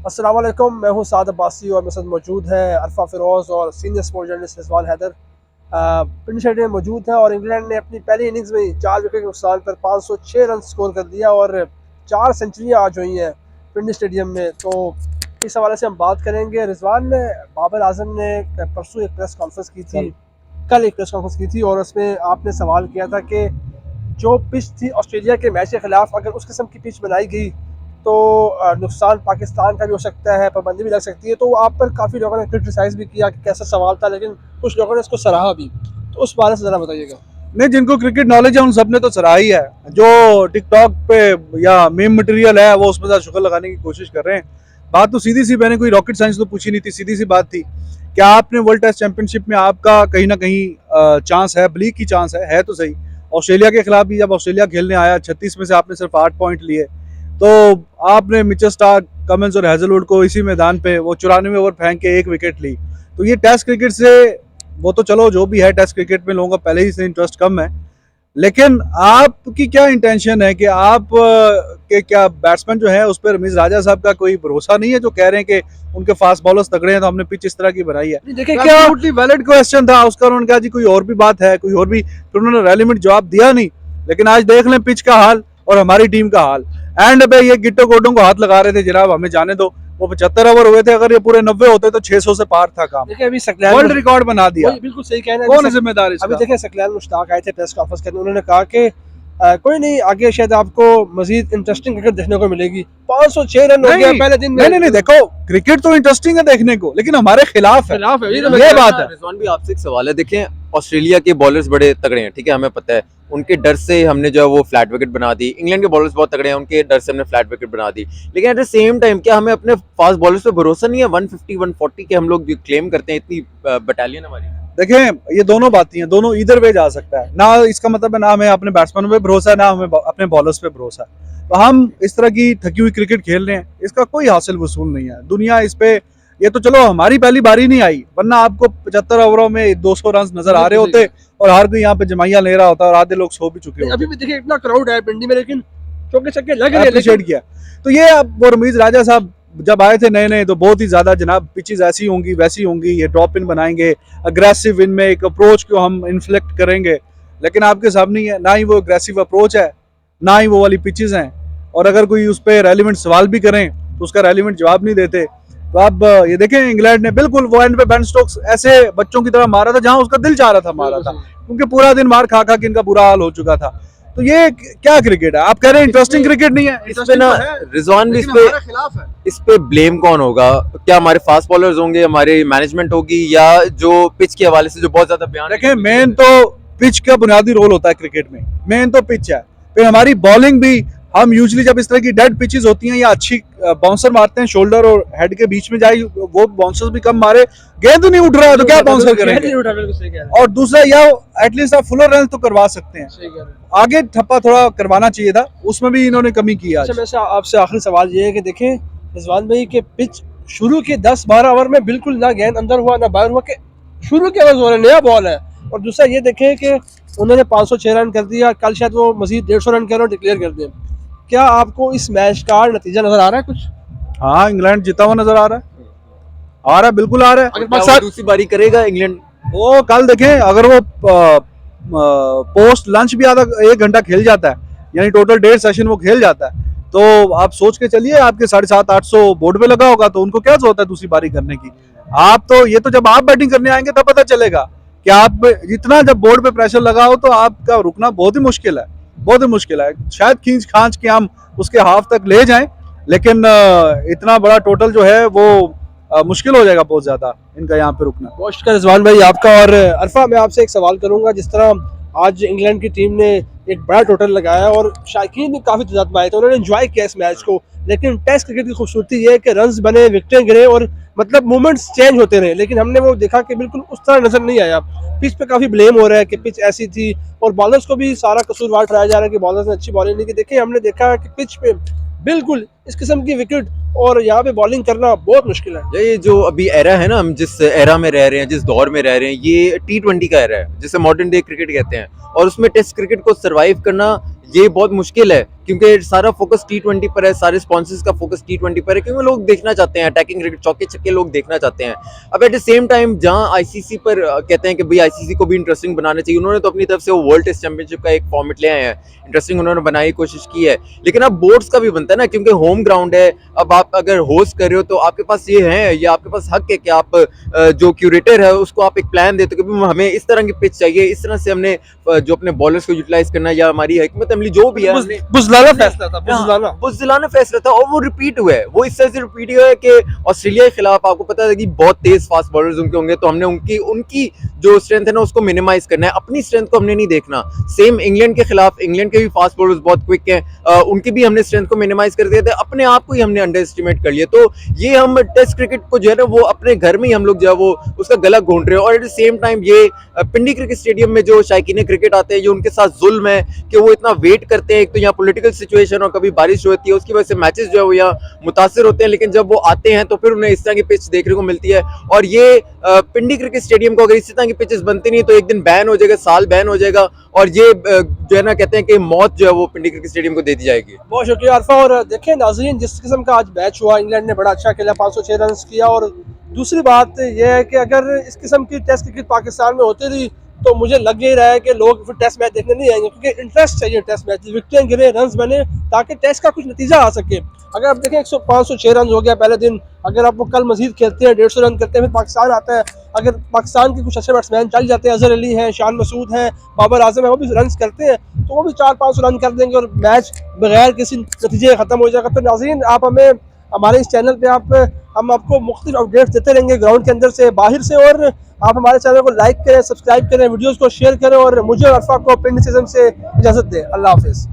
अस्सलाम वालेकुम, मैं हूं साद अब्बासी और मेरे साथ मौजूद है अरफा फिरोज़ और senior sports journalist Rizwan Haider. Pindi stadium में मौजूद है और इंग्लैंड ने अपनी पहली इनिंग्स में 4 विकेट के नुकसान पर 506 रन स्कोर कर दिया और 4 सेंचुरियाँ आज हुई हैं पिंडी स्टेडियम में। तो इस हवाले से हम बात करेंगे। रिजवान ने बाबर आजम ने परसों एक प्रेस कॉन्फ्रेंस की थी, कल एक प्रेस कॉन्फ्रेंस की थी और उसमें आपने सवाल किया था कि जो पिच थी ऑस्ट्रेलिया के मैच के खिलाफ, अगर उस किस्म की पिच बनाई गई तो नुकसान पाकिस्तान का भी हो सकता है, पाबंदी भी लग सकती है। तो आप पर काफ़ी लोगों ने क्रिटिसाइज़ भी किया कि कैसा सवाल था, लेकिन कुछ लोगों ने इसको सराहा भी। तो उस बारे से ज़रा बताइएगा। नहीं, जिनको क्रिकेट नॉलेज है उन सब ने तो सराहा ही है। जो टिकटॉक पे या मीम मटेरियल है वो उसमें शुक्र लगाने की कोशिश कर रहे हैं। बात तो सीधी सी, मैंने कोई रॉकेट साइंस तो पूछी नहीं थी, सीधी सी बात थी। क्या आपने वर्ल्ड टेस्ट चैंपियनशिप में आपका कहीं ना कहीं चांस है, ब्लीक की चांस है तो सही। ऑस्ट्रेलिया के खिलाफ भी जब ऑस्ट्रेलिया खेलने आया 36 में से आपने सिर्फ 8 पॉइंट लिए, तो आपने मिचेल स्टार्क, कमिंस और हैजलवुड को इसी मैदान पे वो 94 ओवर फेंक के 1 विकेट ली। तो ये टेस्ट क्रिकेट से, वो तो चलो जो भी है, टेस्ट क्रिकेट में लोगों का पहले ही से इंटरेस्ट कम है। लेकिन आपकी क्या इंटेंशन है कि आप के क्या बैट्समैन जो है उस पर रमीज राजा साहब का कोई भरोसा नहीं है, जो कह रहे हैं कि उनके फास्ट बॉलर्स तगड़े हैं तो हमने पिच इस तरह की बनाई है। देखिए क्या वैलिड क्वेश्चन था उसका, उन्होंने कहा जी कोई और भी बात है, कोई और भी, फिर उन्होंने रेलिवेंट जवाब दिया नहीं। लेकिन आज देख लें पिच का हाल और हमारी टीम का हाल। एंड पे ये गिट्टो गोडों को हाथ लगा रहे थे, जनाब हमें जाने दो, वो 75 ओवर हुए थे, अगर ये पूरे 90 होते तो 600 से पार था काम। देखिए अभी सकलैन वर्ल्ड रिकॉर्ड बना दिया। बिल्कुल सही कह रहे हैं। कौन है जिम्मेदार इसका? अभी देखिए सकलैन मुश्ताक आए थे प्रेस कॉन्फ्रेंस करने, उन्होंने कहा कि कोई नहीं, आगे शायद आपको मजीद इंटरेस्टिंग क्रिकेट देखने को मिलेगी। 506 रन हो गया पहले दिन में। नहीं, देखो क्रिकेट तो इंटरेस्टिंग है देखने को, लेकिन हमारे खिलाफ है, ये बात है। रिजवान भी आपसे एक सवाल है। देखें, ऑस्ट्रेलिया के बॉलर्स बड़े तगड़े हैं, ठीक है, हमें पता है। उनके डर से हमने जो है वो फ्लैट विकेट बना दी। इंग्लैंड के बॉलर्स बहुत तगड़े हैं, उनके डर से हमने फ्लैट विकेट बना दी। लेकिन एट द सेम टाइम क्या हमें अपने फास्ट बॉलर्स पे भरोसा नहीं है? 150 140 के हम लोग क्लेम करते हैं, इतनी बटालियन हमारी। देखें, ये दोनों बातें हैं, दोनों इधर वे जा सकता है ना। इसका मतलब है ना हमें अपने बैट्समैनों पे भरोसा है, ना हमें अपने बॉलर्स पे भरोसा है। तो हम इस तरह की थकी हुई क्रिकेट खेल रहे हैं, इसका कोई हासिल वसूल नहीं है। दुनिया इस पे, ये तो चलो हमारी पहली बारी नहीं आई, वरना आपको 75 ओवरों में 200 रन नजर आ रहे होते और हर कोई यहाँ पे जमाइया ले रहा होता और आधे लोग सो भी चुके होते। अभी भी देखिए इतना क्राउड है पिंडी में, लेकिन चौके छक्के लग रहे हैं। अप्रिशिएट किया। तो ये अब वो रमीज राजा साहब जब आए थे नए नए, तो बहुत ही ज्यादा जनाब पिचेस ऐसी होंगी वैसी होंगी, ये ड्रॉप इन बनाएंगे, अग्रेसिव इन में एक अप्रोच को हम इन्फ्लेक्ट करेंगे। लेकिन आपके सामने ही है, ना ही वो अग्रेसिव अप्रोच है, ना ही वो वाली पिचेस हैं। और अगर कोई उस पर रेलिवेंट सवाल भी करें तो उसका रेलिवेंट जवाब नहीं देते। तो आप ये देखें, इंग्लैंड ने बिल्कुल वो एंड पे बेन स्टोक्स ऐसे बच्चों की तरह मारा था जहां उसका दिल चाह रहा था मारा था, क्योंकि पूरा दिन मार खा खा के इनका बुरा हाल हो चुका था। तो ये क्या क्रिकेट है? आप कह रहे हैं इंटरेस्टिंग क्रिकेट नहीं है? इस पे ना रिजवान भी इस पे ब्लेम कौन होगा? क्या हमारे फास्ट बॉलर्स होंगे, हमारे मैनेजमेंट होगी, या जो पिच के हवाले से जो बहुत ज्यादा बयान? देखें, मेन तो पिच का बुनियादी रोल होता है क्रिकेट में, मेन तो पिच है। फिर हमारी बॉलिंग भी, हम यूजुअली जब इस तरह की डेड पिचेस होती हैं या अच्छी बाउंसर मारते हैं, शोल्डर और हेड के बीच में जाए, वो बाउंसर्स भी कम मारे, गेंद नहीं उठ रहा है तो क्या बाउंसर करेंगे? और दूसरा, या एटलीस्ट आप फुलर रन तो करवा सकते हैं, आगे ठप्पा थोड़ा करवाना चाहिए था, उसमें भी इन्होंने कमी की। आज अच्छा, आपसे आखिरी सवाल ये है कि देखें रिजवान भाई के पिच शुरू के 10-12 ओवर में बिल्कुल ना गेंद अंदर हुआ ना बाहर हुआ, के शुरू के ओवर हो रहे, नया बॉल है। और दूसरा ये देखें कि उन्होंने 506 रन कर दिया, कल शायद वो मजीद 150 रन कर डिक्लेयर कर दें। क्या आपको इस मैच का नतीजा नजर आ रहा है कुछ? हाँ, इंग्लैंड जीता हुआ नजर आ रहा है, बिल्कुल आ रहा है। अगर पाकिस्तान दूसरी बारी करेगा इंग्लैंड, वो कल देखें, अगर वो पोस्ट लंच भी आधा 1 घंटा खेल जाता है, यानी टोटल 1.5 सेशन वो खेल जाता है, तो आप सोच के चलिए आपके 750-800 बोर्ड पे लगा होगा, तो उनको क्या जरूरत है दूसरी बारी करने की? आप तो ये तो जब आप बैटिंग करने आएंगे तब पता चलेगा कि आप इतना जब बोर्ड पे प्रेशर लगा हो तो आपका रुकना बहुत ही मुश्किल है, बहुत ही मुश्किल है। शायद खींच खांच के हम उसके हाफ तक ले जाएं, लेकिन इतना बड़ा टोटल जो है वो मुश्किल हो जाएगा बहुत ज्यादा इनका यहाँ पे रुकना। बहुत शुक्रिया रिजवान भाई आपका। और अरफा, मैं आपसे एक सवाल करूंगा। जिस तरह आज इंग्लैंड की टीम ने एक बड़ा टोटल लगाया और शायकीन भी काफ़ी तादाद में आए थे, उन्होंने एंजॉय किया इस मैच को, लेकिन टेस्ट क्रिकेट की खूबसूरती ये है कि रन्स बने, विकेटें गिरे और मतलब मूवमेंट्स चेंज होते रहे, लेकिन हमने वो देखा कि बिल्कुल उस तरह नजर नहीं आया। पिच पे काफ़ी ब्लेम हो रहा है कि पिच ऐसी थी, और बॉलर्स को भी सारा कसूरवार ठहराया जा रहा है कि बॉलर्स ने अच्छी बॉलिंग नहीं की। देखिए हमने देखा कि पिच पे बिल्कुल इस किस्म की विकेट और यहाँ पे बॉलिंग करना बहुत मुश्किल है। ये जो अभी एरा है ना, हम जिस एरा में रह रहे हैं, जिस दौर में रह रहे हैं, ये T20 का एरा है, जिसे मॉडर्न डे क्रिकेट कहते हैं, और उसमें टेस्ट क्रिकेट को सरवाइव करना ये बहुत मुश्किल है। क्योंकि सारा फोकस T20 पर है, सारे स्पॉन्सर्स का फोकस T20 पर है, क्योंकि लोग देखना चाहते हैं अटैकिंग क्रिकेट, चौके छक्के लोग देखना चाहते हैं। अब एट द सेम टाइम जहां आईसीसी पर कहते हैं कि भाई आईसीसी को भी इंटरेस्टिंग बनाना चाहिए, उन्होंने तो अपनी तरफ से वो वर्ल्ड टेस्ट चैंपियनशिप का एक फॉर्मेट ले आए हैं, इंटरेस्टिंग उन्होंने बनाने की कोशिश की है, लेकिन अब बोर्ड्स का भी बनता है ना, क्योंकि होम ग्राउंड है। अब आप अगर होस्ट कर रहे हो तो आपके पास ये है, या आपके पास हक है कि आप जो क्यूरेटर है उसको आप एक प्लान देते हो कि हमें इस तरह की पिच चाहिए, इस तरह से हमने जो अपने बॉलर्स को यूटिलाइज करना है, या हमारी हिकमत अमली जो भी है, बुज़दिलाना फैसला था, बुज़दिलाना बुज़दिलाना फैसला था, और वो रिपीट हुआ है। वो इस तरह से रिपीट हुआ है कि ऑस्ट्रेलिया के खिलाफ आपको पता है कि बहुत तेज फास्ट बॉलर्स उनके होंगे, तो हमने उनकी जो स्ट्रेंथ है ना उसको मिनिमाइज करना है, अपनी स्ट्रेंथ को हमने नहीं देखना। सेम इंग्लैंड के खिलाफ, इंग्लैंड के भी फास्ट बॉलर्स बहुत क्विक हैं, उनकी भी हमने स्ट्रेंथ को मिनिमाइज कर दिया था, अपने आप को ही हमने अंडर एस्टिमेट कर लिया। तो ये हम टेस्ट क्रिकेट को जो है ना वो अपने घर में ही हम लोग जो है वो उसका गला घोंट रहे हैं। और एट द सेम टाइम ये पिंडी क्रिकेट स्टेडियम में जो शायकीन क्रिकेट आते हैं, जो उनके साथ जुल्म है कि वो इतना वेट करते हैं, एक तो यहाँ पॉलिटिकल सिचुएशन और कभी बारिश होती है, उसकी वजह से मैचेस जो है वो यहाँ मुतासिर होते हैं, लेकिन जब वो आते हैं तो फिर उन्हें इस तरह की पिच देखने को मिलती है। और ये पिंडी क्रिकेट स्टेडियम को अगर इसी तरह की पिचेस बनती नहीं तो एक दिन बैन हो जाएगा, साल बैन हो जाएगा, और ये जो है ना कहते हैं कि मौत जो है वो पिंडी क्रिकेट स्टेडियम को दे दी जाएगी। बहुत शुक्रिया अरफा। और देखें नाज़रीन, जिस किस्म का आज मैच हुआ, इंग्लैंड ने बड़ा अच्छा खेला, 506 रन किया। और दूसरी बात यह है कि अगर इस किस्म की टेस्ट क्रिकेट पाकिस्तान में होती रही तो मुझे लग ही रहा है कि लोग फिर टेस्ट मैच देखने नहीं आएंगे, क्योंकि इंटरेस्ट चाहिए टेस्ट मैच, विकेटें गिरे, रन बने, ताकि टेस्ट का कुछ नतीजा आ सके। अगर आप देखें 506 रन हो गया पहले दिन, अगर आप वो कल मजीद खेलते हैं, 150 रन करते हैं, फिर पाकिस्तान आता है, अगर पाकिस्तान के कुछ अच्छे बैट्समैन चल जाते हैं, अजहर अली हैं, शान मसूद हैं, बाबर आजम है, वो भी रन करते हैं, तो वो भी 400-500 रन कर देंगे और मैच बगैर किसी नतीजे ख़त्म हो जाएगा। तो नाज़रीन, आप हमें हमारे इस चैनल पे हम आपको मुख्तलिफ अपडेट्स देते रहेंगे ग्राउंड के अंदर से, बाहर से, और आप हमारे चैनल को लाइक करें, सब्सक्राइब करें, वीडियोज़ को शेयर करें, और मुझे और अरफा को पिंडी सिस्टम से इजाज़त दें। अल्लाह हाफिज़।